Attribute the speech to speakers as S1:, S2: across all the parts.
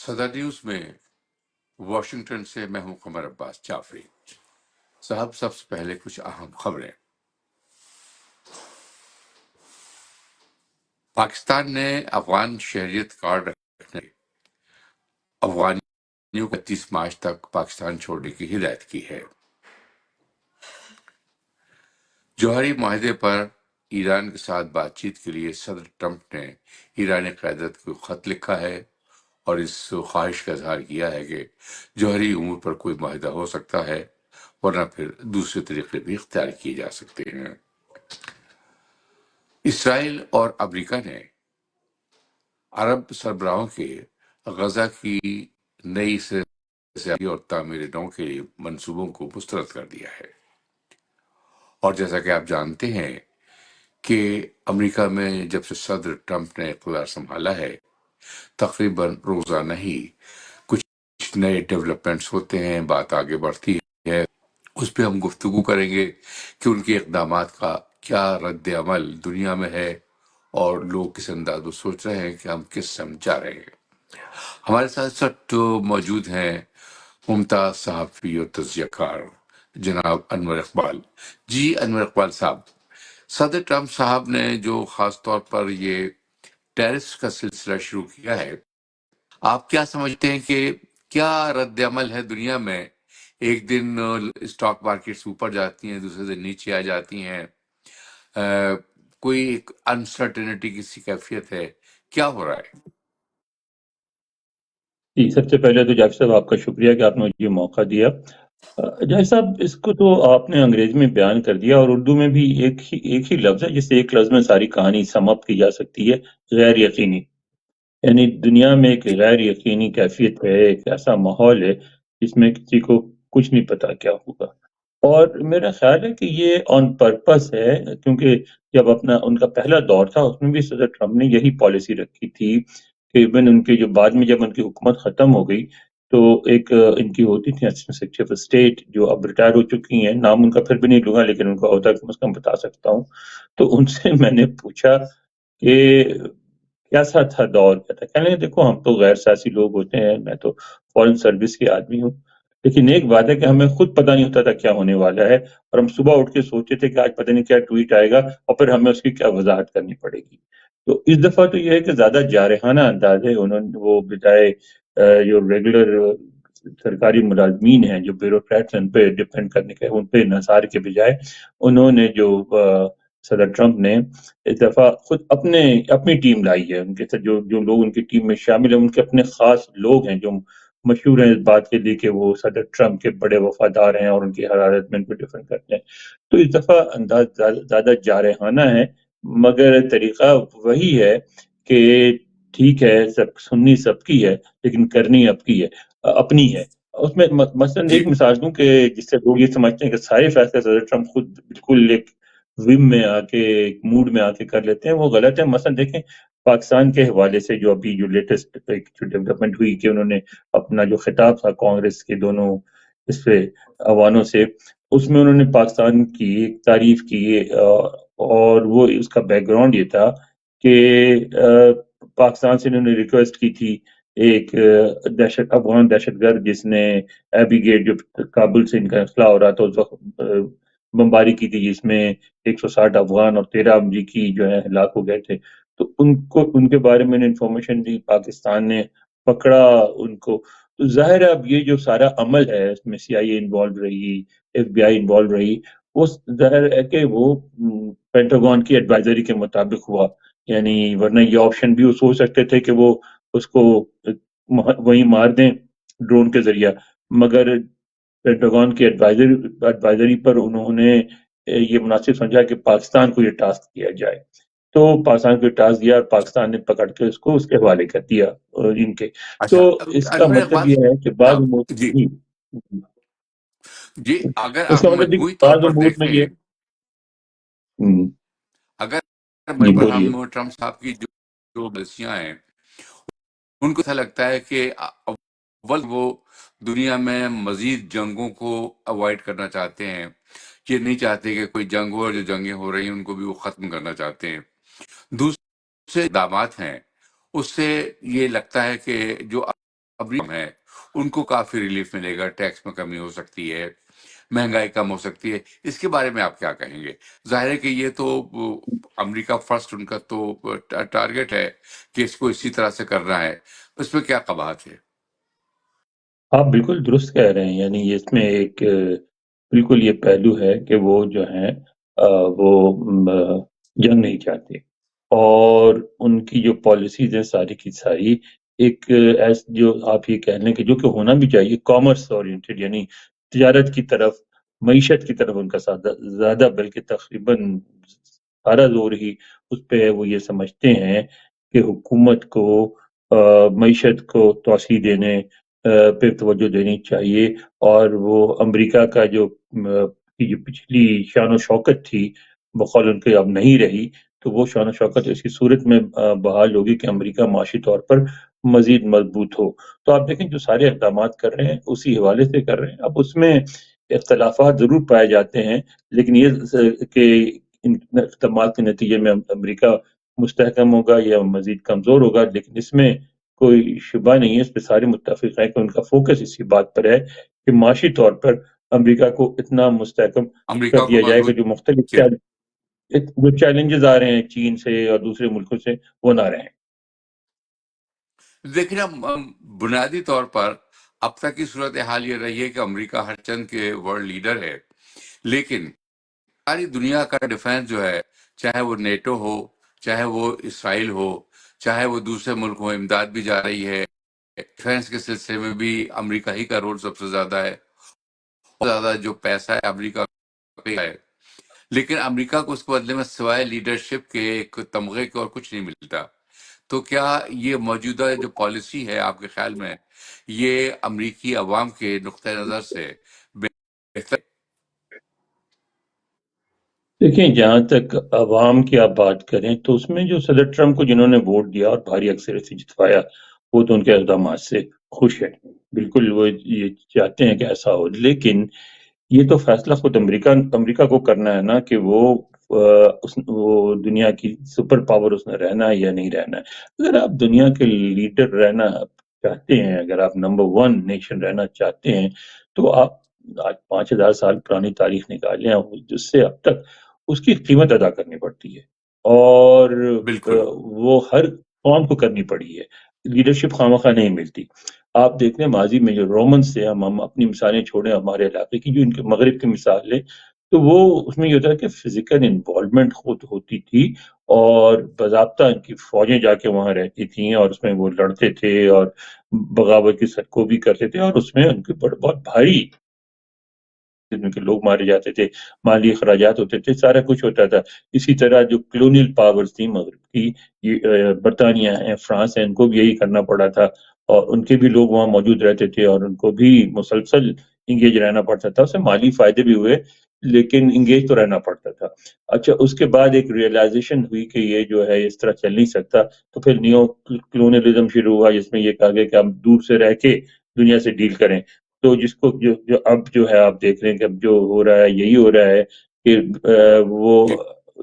S1: صدر نیوز میں واشنگٹن سے میں ہوں قمر عباس جعفری صاحب۔ سب سے پہلے کچھ اہم خبریں۔ پاکستان نے افغان شہریت کارڈ رکھنے افغانیوں کو 31 مارچ تک پاکستان چھوڑنے کی ہدایت کی ہے۔ جوہری معاہدے پر ایران کے ساتھ بات چیت کے لیے صدر ٹرمپ نے ایرانی قیادت کو خط لکھا ہے اور اس خواہش کا اظہار کیا ہے کہ جوہری امور پر کوئی معاہدہ ہو سکتا ہے، ورنہ پھر دوسرے طریقے بھی اختیار کیے جا سکتے ہیں۔ اسرائیل اور امریکہ نے عرب سربراہوں کے غزہ کی نئی سرحدی اور تعمیر نو کے منصوبوں کو مسترد کر دیا ہے، اور جیسا کہ آپ جانتے ہیں کہ امریکہ میں جب سے صدر ٹرمپ نے اقتدار سنبھالا ہے، تقریباً روزانہ ہی کچھ نئے ڈیولپمنٹس ہوتے ہیں، بات آگے بڑھتی ہے۔ اس پہ ہم گفتگو کریں گے کہ ان کے اقدامات کا کیا رد عمل دنیا میں ہے اور لوگ کس انداز میں سوچ رہے ہیں کہ ہم کس سمت جا رہے ہیں۔ ہمارے ساتھ ساتھ موجود ہیں ممتاز صحافی اور تجزیہ کار جناب انور اقبال۔ جی انور اقبال صاحب، صدر ٹرمپ صاحب نے جو خاص طور پر یہ ٹیرس کا سلسلہ شروع کیا ہے، آپ کیا سمجھتے ہیں کہ کیا رد عمل ہے دنیا میں؟ ایک دن اسٹاک مارکیٹس اوپر جاتی ہیں، دوسرے دن نیچے آ جاتی ہیں، کوئی ایک انسرٹینٹی کی سی کیفیت ہے، کیا ہو رہا ہے؟
S2: جی، سب سے پہلے تو جاوید صاحب آپ کا شکریہ کہ آپ نے مجھے موقع دیا۔ جاوید صاحب، اس کو تو آپ نے انگریزی میں بیان کر دیا، اور اردو میں بھی ایک ہی لفظ ہے جس سے ایک لفظ میں ساری کہانی سم اپ کی جا سکتی ہے: غیر یقینی۔ یعنی دنیا میں ایک غیر یقینی کیفیت ہے، ایک ایسا ماحول ہے جس میں کسی کو کچھ نہیں پتا کیا ہوگا، اور میرا خیال ہے کہ یہ آن پرپس ہے، کیونکہ جب ان کا پہلا دور تھا اس میں بھی صدر ٹرمپ نے یہی پالیسی رکھی تھی کہ ایون ان کے جو بعد میں جب ان کی حکومت ختم ہو گئی تو ایک ان کی ہوتی تھی سیکریٹری آف اسٹیٹ جو اب ریٹائر ہو چکی ہیں، نام ان کا پھر بھی نہیں لوں گا لیکن ان کا عہدہ کم از کم بتا سکتا ہوں۔ تو ان سے میں نے پوچھا کہ کیسا تھا دور، کیا تھا؟ کہنے لگے دیکھو ہم تو غیر سیاسی لوگ ہوتے ہیں، میں تو فورن سروس کے آدمی ہوں، لیکن ایک بات ہے کہ ہمیں خود پتہ نہیں ہوتا تھا کیا ہونے والا ہے، اور ہم صبح اٹھ کے سوچتے تھے کہ آج پتہ نہیں کیا ٹویٹ آئے گا اور پھر ہمیں اس کی کیا وضاحت کرنی پڑے گی۔ تو اس دفعہ تو یہ ہے کہ زیادہ جارحانہ انداز ہے، انہوں نے وہ بجائے جو ریگولر سرکاری ملازمین ہیں، جو بیوروکریٹس، ان پہ ڈپینڈ کرنے کے، ان پہ انحصار کے بجائے انہوں نے جو صدر ٹرمپ نے اس دفعہ خود اپنی ٹیم لائی ہے، ان کے ساتھ جو لوگ ان کی ٹیم میں شامل ہیں ان کے اپنے خاص لوگ ہیں جو مشہور ہیں اس بات کے لیے کہ وہ صدر ٹرمپ کے بڑے وفادار ہیں اور ان کی حرارت میں ان کو ڈیفینڈ کرتے ہیں۔ تو اس دفعہ انداز زیادہ جارحانہ ہے، مگر طریقہ وہی ہے کہ ٹھیک ہے، سب سننی سب کی ہے لیکن کرنی اپنی ہے۔ اس میں مثلاً
S1: جی
S2: ایک مثال دوں کہ جس سے لوگ یہ سمجھتے ہیں کہ سارے فیصلے صدر ٹرمپ خود بالکل ایک وم میں آ کے، ایک موڈ میں آ کے کر لیتے ہیں، وہ غلط ہے۔ مثلاً دیکھیں پاکستان کے حوالے سے جو ابھی جو لیٹسٹ جو ڈیولپمنٹ ہوئی کہ انہوں نے اپنا جو خطاب تھا کانگریس کے دونوں اس پہ ایوانوں سے، اس میں انہوں نے پاکستان کی ایک تعریف کی، اور وہ اس کا بیک گراؤنڈ یہ تھا کہ پاکستان سے انہوں نے ریکویسٹ کی تھی ایک افغان دہشت گرد جس نے ایبی گیٹ جو کابل سے ان کا انخلا ہو رہا تھا اس وقت بمباری کی تھی، جس میں 160 افغان اور 13 امریکی جو ہیں ہلاک ہو گئے تھے۔ تو ان کے بارے میں انفارمیشن دی، پاکستان نے پکڑا ان کو۔ تو ظاہر ہے اب یہ جو سارا عمل ہے اس میں سی آئی اے انوالو رہی، ایف بی آئی انوالو رہی، وہ ظاہر ہے کہ وہ پینٹاگون کی ایڈوائزری کے مطابق ہوا، یعنی ورنہ یہ آپشن بھی وہ سوچ سکتے تھے کہ وہ اس کو وہیں مار دیں ڈرون کے ذریعہ، مگر پینٹاگون کی ایڈوائزری پر انہوں نے یہ مناسب سمجھا کہ پاکستان کو یہ ٹاسک دیا جائے، تو پاکستان کو ٹاسک دیا اور پاکستان نے پکڑ کے اس کو اس کے حوالے کر دیا ان کے۔
S1: اچھا
S2: تو اس کا
S1: انور
S2: مطلب
S1: اقبال
S2: یہ ہے کہ بعض امور
S1: جی جی، اگر
S2: اس
S1: آپ
S2: کا مطلب یہ
S1: مجموعی
S2: کہ
S1: طور
S2: بعض
S1: پر
S2: امور میں
S1: دیکھیں،
S2: یہ
S1: اگر
S2: جی
S1: پر
S2: بولیے۔
S1: ہم ٹرمپ صاحب کی جو پالیسیاں ہیں ان کو ایسا لگتا ہے کہ اول وہ دنیا میں مزید جنگوں کو اوائڈ کرنا چاہتے ہیں، یہ نہیں چاہتے کہ کوئی جنگ ہو، اور جو جنگیں ہو رہی ہیں ان کو بھی وہ ختم کرنا چاہتے ہیں۔ دوسرے اقدامات ہیں اس سے یہ لگتا ہے کہ جو ابھی ہے ان کو کافی ریلیف ملے گا، ٹیکس میں کمی ہو سکتی ہے، مہنگائی کم ہو سکتی ہے، اس کے بارے میں آپ کیا کہیں گے؟ ظاہر ہے کہ یہ تو امریکہ فرسٹ ان کا تو ٹارگٹ ہے کہ اس کو اسی طرح سے کرنا ہے، اس میں کیا قباحت ہے؟
S2: آپ بالکل درست کہہ رہے ہیں، یعنی اس میں ایک بالکل یہ پہلو ہے کہ وہ جو ہیں وہ جنگ نہیں چاہتے، اور ان کی جو پالیسیز ہیں ساری کی ساری ایک جو آپ یہ کہہ لیں کہ جو کہ ہونا بھی چاہیے کامرس اورینٹڈ، یعنی تجارت کی طرف، معیشت کی طرف ان کا زیادہ بلکہ تقریباً سارا زور ہی اس پہ ہے۔ وہ یہ سمجھتے ہیں کہ حکومت کو معیشت کو توسیع دینے پہ توجہ دینی چاہیے، اور وہ امریکہ کا کی جو پچھلی شان و شوکت تھی بقول ان کے اب نہیں رہی، تو وہ شان و شوکت اس کی صورت میں بحال ہوگی کہ امریکہ معاشی طور پر مزید مضبوط ہو۔ تو آپ دیکھیں جو سارے اقدامات کر رہے ہیں اسی حوالے سے کر رہے ہیں۔ اب اس میں اختلافات ضرور پائے جاتے ہیں، لیکن یہ کہ ان اقدامات کے نتیجے میں امریکہ مستحکم ہوگا یا مزید کمزور ہوگا، لیکن اس میں کوئی شبہ نہیں ہے، اس پہ سارے متفق ہیں کہ ان کا فوکس اسی بات پر ہے کہ معاشی طور پر امریکہ کو اتنا مستحکم کر
S1: امریکہ کو
S2: دیا جائے کہ
S1: مضبوط
S2: جو مختلف
S1: کیا؟
S2: جو چیلنجز آ رہے ہیں چین سے اور دوسرے ملکوں سے وہ نہ رہیں۔
S1: لیکن ہم بنیادی طور پر اب تک کی صورتحال یہ رہی ہے کہ امریکہ ہر چند کے ورلڈ لیڈر ہے، لیکن ساری دنیا کا ڈیفنس جو ہے، چاہے وہ نیٹو ہو، چاہے وہ اسرائیل ہو، چاہے وہ دوسرے ملک ہوں، امداد بھی جا رہی ہے، ڈیفنس کے سلسلے میں بھی امریکہ ہی کا رول سب سے زیادہ ہے، اور زیادہ جو پیسہ ہے امریکہ کا ہے، لیکن امریکہ کو اس کے بدلے میں سوائے لیڈرشپ کے، ایک تمغے کے، اور کچھ نہیں ملتا۔ تو کیا یہ موجودہ جو پالیسی ہے آپ کے خیال میں یہ امریکی عوام کے نقطۂ نظر سے بہتر؟
S2: دیکھیں جہاں تک عوام کی آپ بات کریں تو اس میں جو صدر ٹرمپ کو جنہوں نے ووٹ دیا اور بھاری اکثریت سے جتوایا وہ تو ان کے اقدامات سے خوش ہیں، بالکل وہ یہ چاہتے ہیں کہ ایسا ہو، لیکن یہ تو فیصلہ خود امریکہ کو کرنا ہے نا کہ وہ دنیا کی سپر پاور اس میں رہنا ہے یا نہیں رہنا ہے۔ اگر آپ دنیا کے لیڈر رہنا چاہتے ہیں، اگر آپ نمبر ون نیشن رہنا چاہتے ہیں، تو آپ آج 5,000 سال پرانی تاریخ نکالیں، جس سے اب تک اس کی قیمت ادا کرنی پڑتی ہے، اور
S1: بالکل
S2: وہ ہر قوم کو کرنی پڑی ہے، لیڈرشپ خواہ نہیں ملتی۔ آپ دیکھ لیں ماضی میں جو رومنز سے ہم اپنی مثالیں چھوڑیں ہمارے علاقے کی، جو ان کے مغرب کی مثال ہے، تو وہ اس میں یہ ہوتا ہے کہ فزیکل انوالومنٹ خود ہوتی تھی، اور باضابطہ ان کی فوجیں جا کے وہاں رہتی تھیں، اور اس میں وہ لڑتے تھے اور بغاوت کی سرکوبی کرتے تھے، اور اس میں ان کے بہت بھاری ان کے لوگ مارے جاتے تھے، مالی اخراجات ہوتے تھے، سارا کچھ ہوتا تھا۔ اسی طرح جو کلونیل پاورز تھیں مغرب کی، برطانیہ ہے، فرانس ہے، ان کو بھی یہی کرنا پڑا تھا، اور ان کے بھی لوگ وہاں موجود رہتے تھے، اور ان کو بھی مسلسل انگیج رہنا پڑتا تھا۔ اس سے مالی فائدے بھی ہوئے، لیکن انگیج تو رہنا پڑتا تھا۔ اچھا، اس کے بعد ایک ریئلائزیشن ہوئی کہ یہ جو ہے اس طرح چل نہیں سکتا، تو پھر نیو کلونیلزم شروع ہوا، جس میں یہ کہا گیا کہ ہم دور سے رہ کے دنیا سے ڈیل کریں۔ تو جس کو جو اب جو ہے آپ دیکھ رہے ہیں کہ اب جو ہو رہا ہے یہی ہو رہا ہے کہ وہ
S1: جی۔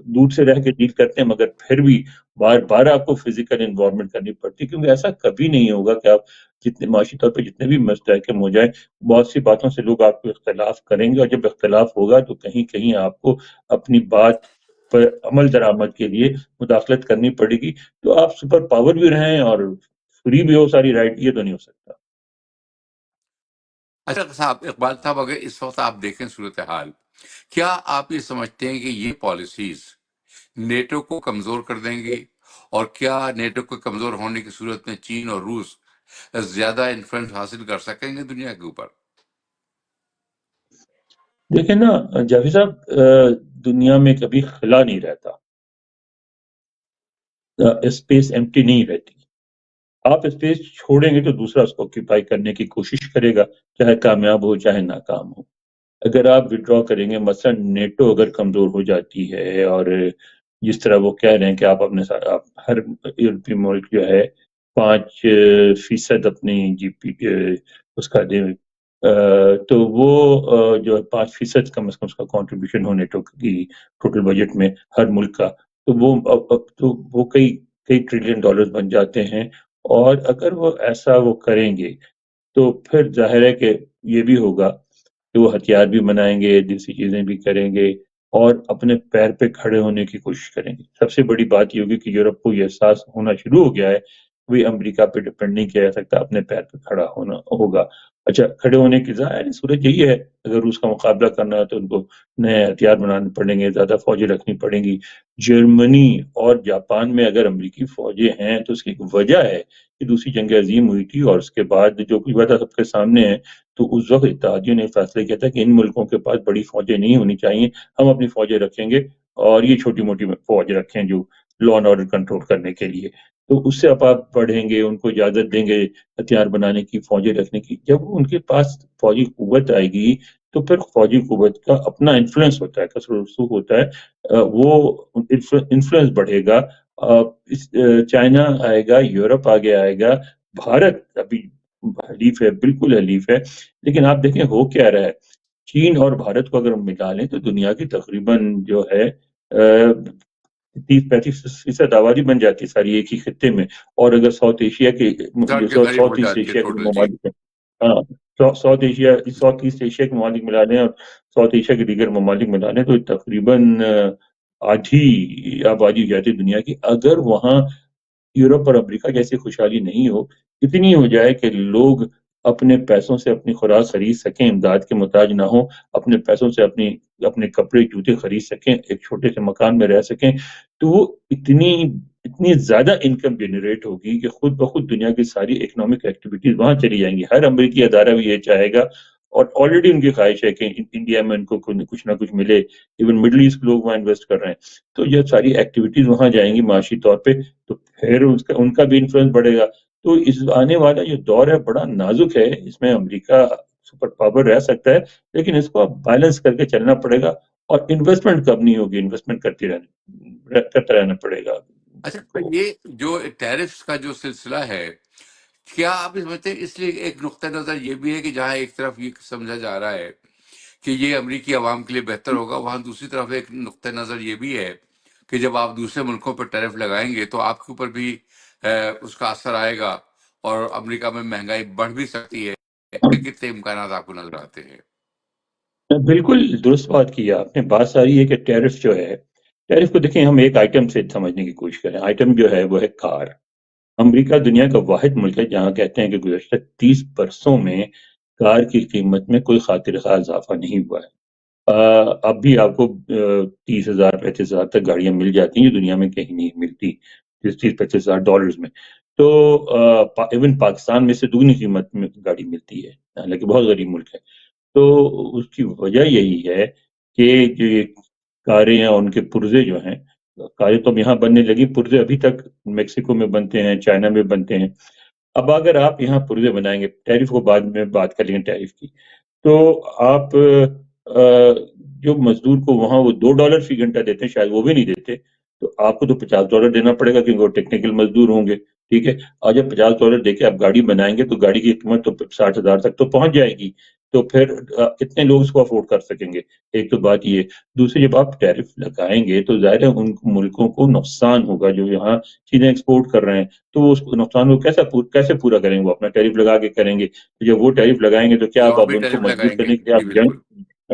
S2: دور سے رہ کے ڈیل کرتے ہیں، مگر پھر بھی بار بار آپ کو فزیکل انوالومنٹ کرنی پڑتی ہے، کیونکہ ایسا کبھی نہیں ہوگا کہ آپ جتنے معاشی طور پہ جتنے بھی مستحکم ہو جائیں، بہت سی باتوں سے لوگ آپ کو اختلاف کریں گے، اور جب اختلاف ہوگا تو کہیں کہیں آپ کو اپنی بات پر عمل درآمد کے لیے مداخلت کرنی پڑے گی۔ تو آپ سپر پاور بھی رہیں اور فری بھی ہو ساری رائٹ، یہ تو نہیں ہو سکتا۔
S1: اچھا صاحب، اقبال صاحب، اگر اس وقت آپ دیکھیں صورتحال، کیا آپ یہ سمجھتے ہیں کہ یہ پالیسیز نیٹو کو کمزور کر دیں گی؟ اور کیا نیٹو کے کمزور ہونے کی صورت میں چین اور روس زیادہ انفلوئنس حاصل کر سکیں گے دنیا کے اوپر؟
S2: دیکھیں نا جاوید صاحب، دنیا میں کبھی خلا نہیں رہتا، اسپیس ایمٹی نہیں رہتی۔ آپ اسپیس چھوڑیں گے تو دوسرا اس کو آکیپائی کرنے کی کوشش کرے گا، چاہے کامیاب ہو چاہے ناکام ہو۔ اگر آپ ودرا کریں گے، مثلا نیٹو اگر کمزور ہو جاتی ہے، اور جس طرح وہ کہہ رہے ہیں کہ آپ اپنے ساتھ ہر یورپی ملک جو ہے 5% اپنی جی پی اس کا دے، تو وہ جو 5% کم از کم اس کا کنٹریبیوشن ہو نیٹو کی ٹوٹل بجٹ میں ہر ملک کا، تو وہ تو وہ کئی ٹریلین ڈالر بن جاتے ہیں، اور اگر وہ ایسا وہ کریں گے تو پھر ظاہر ہے کہ یہ بھی ہوگا کہ وہ ہتھیار بھی بنائیں گے، دوسری چیزیں بھی کریں گے اور اپنے پیر پہ کھڑے ہونے کی کوشش کریں گے۔ سب سے بڑی بات یہ ہوگی کہ یورپ کو یہ احساس ہونا شروع ہو گیا ہے، وہی امریکہ پہ ڈپینڈ نہیں کیا جا سکتا، اپنے پیر پہ کھڑا ہونا ہوگا۔ اچھا، کھڑے ہونے کی ظاہر صورت یہی ہے، اگر روس کا مقابلہ کرنا ہے تو ان کو نئے ہتھیار بنانے پڑیں گے، زیادہ فوجیں رکھنی پڑیں گی۔ جرمنی اور جاپان میں اگر امریکی فوجیں ہیں تو اس کی ایک وجہ ہے کہ دوسری جنگ عظیم ہوئی تھی اور اس کے بعد جو کچھ وجہ سب کے سامنے ہے، تو اس وقت اتحادیوں نے فیصلہ کیا تھا کہ ان ملکوں کے پاس بڑی فوجیں نہیں ہونی چاہیے، ہم اپنی فوجیں رکھیں گے اور یہ چھوٹی موٹی فوج رکھیں جو لا اینڈ آرڈر کنٹرول کرنے کے لیے۔ تو اس سے اب آپ پڑھیں گے، ان کو اجازت دیں گے ہتھیار بنانے کی، فوجیں رکھنے کی۔ جب ان کے پاس فوجی قوت آئے گی تو پھر فوجی قوت کا اپنا انفلوئنس ہوتا ہے، کثر و رسوخ ہوتا ہے، وہ انفلوئنس بڑھے گا۔ چائنا آئے گا، یورپ آگے آئے گا، بھارت ابھی حلیف ہے، بالکل حلیف ہے، لیکن آپ دیکھیں ہو کیا رہا ہے۔ چین اور بھارت کو اگر ہم ملا لیں تو دنیا کی تقریباً جو ہے 30-35% آبادی بن جاتی ہے ساری ایک ہی خطے میں، اور اگر ساؤتھ ایشیا کے
S1: سر
S2: جو
S1: کے قریب ہو
S2: ساؤتھ ایسٹ
S1: جاتی ہے
S2: ایشیا کے
S1: ٹوٹل، جی۔
S2: ممالک ہیں، ہاں، ساؤتھ ایسٹ ایشیا کے ممالک ملا لیں اور ساؤتھ ایشیا کے دیگر ممالک ملا لیں تو تقریباً آدھی آبادی ہو جاتی ہے دنیا کی۔ اگر وہاں یورپ اور امریکہ جیسی خوشحالی نہیں ہو، اتنی ہو جائے کہ لوگ اپنے پیسوں سے اپنی خوراک خرید سکیں، امداد کے محتاج نہ ہوں، اپنے پیسوں سے اپنے کپڑے جوتے خرید سکیں، ایک چھوٹے سے مکان میں رہ سکیں، تو وہ اتنی زیادہ انکم جنریٹ ہوگی کہ خود بخود دنیا کی ساری اکنامک ایکٹیویٹیز وہاں چلی جائیں گی۔ ہر امریکی ادارہ بھی یہ چاہے گا اور آلریڈی ان کی خواہش ہے کہ انڈیا میں ان کو کچھ نہ کچھ ملے، ایون مڈل ایسٹ کے لوگ وہاں انویسٹ کر رہے ہیں، تو یہ ساری ایکٹیویٹیز وہاں جائیں گی معاشی طور پہ، تو پھر ان کا بھی انفلوئنس بڑھے گا۔ تو اس آنے والا جو دور ہے بڑا نازک ہے، اس میں امریکہ سپر پاور رہ سکتا ہے، لیکن اس کو اب بیلنس کر کے چلنا پڑے گا، اور انویسٹمنٹ کب نہیں ہوگی، انویسٹمنٹ کرتے رہنا پڑے گا۔
S1: اچھا، تو یہ جو ٹیرفس کا جو سلسلہ ہے، کیا آپ اس سمجھتے ہیں اس لیے ایک نقطہ نظر یہ بھی ہے کہ جہاں ایک طرف یہ سمجھا جا رہا ہے کہ یہ امریکی عوام کے لیے بہتر ہوگا، وہاں دوسری طرف ایک نقطہ نظر یہ بھی ہے کہ جب آپ دوسرے ملکوں پر ٹیرف لگائیں گے تو آپ کے اوپر بھی اس کا اثر آئے گا اور امریکہ میں مہنگائی بڑھ بھی سکتی ہے۔ کتنے امکانات آپ کو نظر آتے ہیں؟
S2: بالکل درست بات کی ہے آپ نے۔ بات ساری ہے کہ ٹیرف جو ہے، ٹیرف کو دیکھیں ہم ایک آئٹم سے سمجھنے کی کوشش کریں۔ آئٹم جو ہے وہ ہے کار۔ امریکہ دنیا کا واحد ملک ہے جہاں کہتے ہیں کہ گزشتہ 30 برسوں میں کار کی قیمت میں کوئی خاطر خواہ اضافہ نہیں ہوا ہے۔ اب بھی آپ کو 30,000-35,000 تک گاڑیاں مل جاتی ہیں جو دنیا میں کہیں نہیں ملتی، 30-35,000 ڈالرز میں۔ تو ایون پاکستان میں سے دگنی قیمت میں گاڑی ملتی ہے، حالانکہ بہت غریب ملک ہے۔ تو اس کی وجہ یہی ہے کہ جو یہ کاریں ہیں ان کے پرزے جو ہیں، کاریں تو اب یہاں بننے لگی، پرزے ابھی تک میکسیکو میں بنتے ہیں، چائنا میں بنتے ہیں۔ اب اگر آپ یہاں پرزے بنائیں گے، ٹیرف کو بعد میں بات کر لیں گے ٹیرف کی، تو آپ جو مزدور کو وہاں وہ $2 فی گھنٹہ دیتے ہیں، شاید وہ بھی نہیں دیتے، تو آپ کو تو $50 دینا پڑے گا کیونکہ وہ ٹیکنیکل مزدور ہوں گے، ٹھیک ہے۔ اور جب $50 دے کے آپ گاڑی بنائیں گے تو گاڑی کی قیمت تو 60,000 تک تو پہنچ جائے گی، تو پھر کتنے لوگ اس کو افورڈ کر سکیں گے؟ ایک تو بات یہ۔ دوسری، جب آپ ٹیرف لگائیں گے تو ظاہر ہے ان ملکوں کو نقصان ہوگا جو یہاں چیزیں ایکسپورٹ کر رہے ہیں، تو اس نقصان کو کیسے پورا کریں گے؟ وہ اپنا ٹیرف لگا کے کریں گے، تو جب وہ ٹیرف لگائیں گے تو کیا
S1: جو
S2: آپ
S1: ہم بھی
S2: ان کو
S1: ٹیرف
S2: مجبور
S1: لگائیں گے،
S2: کریں کہ
S1: جی
S2: آپ
S1: بالکل۔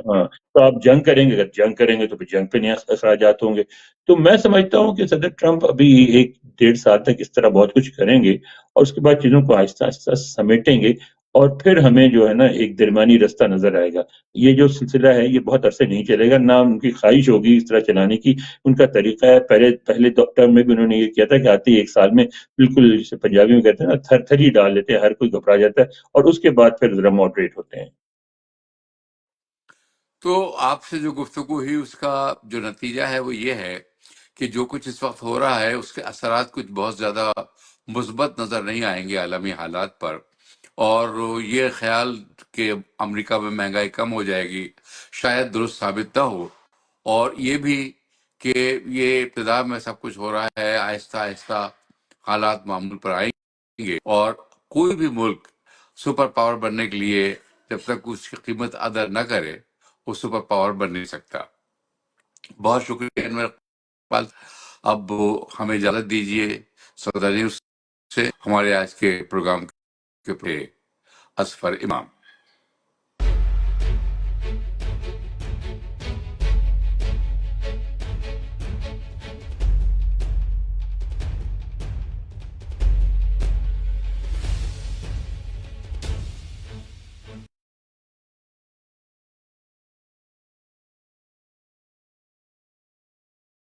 S2: ہاں، تو آپ جنگ کریں گے؟ اگر جنگ کریں گے تو پھر جنگ پہ نیا اخراجات ہوں گے۔ تو میں سمجھتا ہوں کہ صدر ٹرمپ ابھی 1-1.5 سال تک اس طرح بہت کچھ کریں گے اور اس کے بعد چیزوں کو آہستہ آہستہ سمیٹیں گے، اور پھر ہمیں جو ہے نا ایک درمیانی رستہ نظر آئے گا۔ یہ جو سلسلہ ہے یہ بہت عرصے نہیں چلے گا، نہ ان کی خواہش ہوگی اس طرح چلانے کی، ان کا طریقہ ہے۔ پہلے ٹرم میں بھی انہوں نے یہ کیا تھا کہ آتے ہی 1 سال میں بالکل، جسے پنجابی میں کہتے ہیں نا، تھر تھر ہی ڈال دیتے ہیں، ہر کوئی گھبرا جاتا ہے، اور اس کے بعد پھر ذرا ماڈریٹ ہوتے ہیں۔
S1: تو آپ سے جو گفتگو ہوئی اس کا جو نتیجہ ہے وہ یہ ہے کہ جو کچھ اس وقت ہو رہا ہے اس کے اثرات کچھ بہت زیادہ مثبت نظر نہیں آئیں گے عالمی حالات پر، اور یہ خیال کہ امریکہ میں مہنگائی کم ہو جائے گی شاید درست ثابت نہ ہو، اور یہ بھی کہ یہ ابتدا میں سب کچھ ہو رہا ہے، آہستہ آہستہ حالات معمول پر آئیں گے، اور کوئی بھی ملک سپر پاور بننے کے لیے جب تک اس کی قیمت ادا نہ کرے وہ سپر پاور بن نہیں سکتا۔ بہت شکریہ انور اقبال، اب ہمیں اجازت دیجیے سعودہ نیوز سے ہمارے آج کے پروگرام کے اسفر امام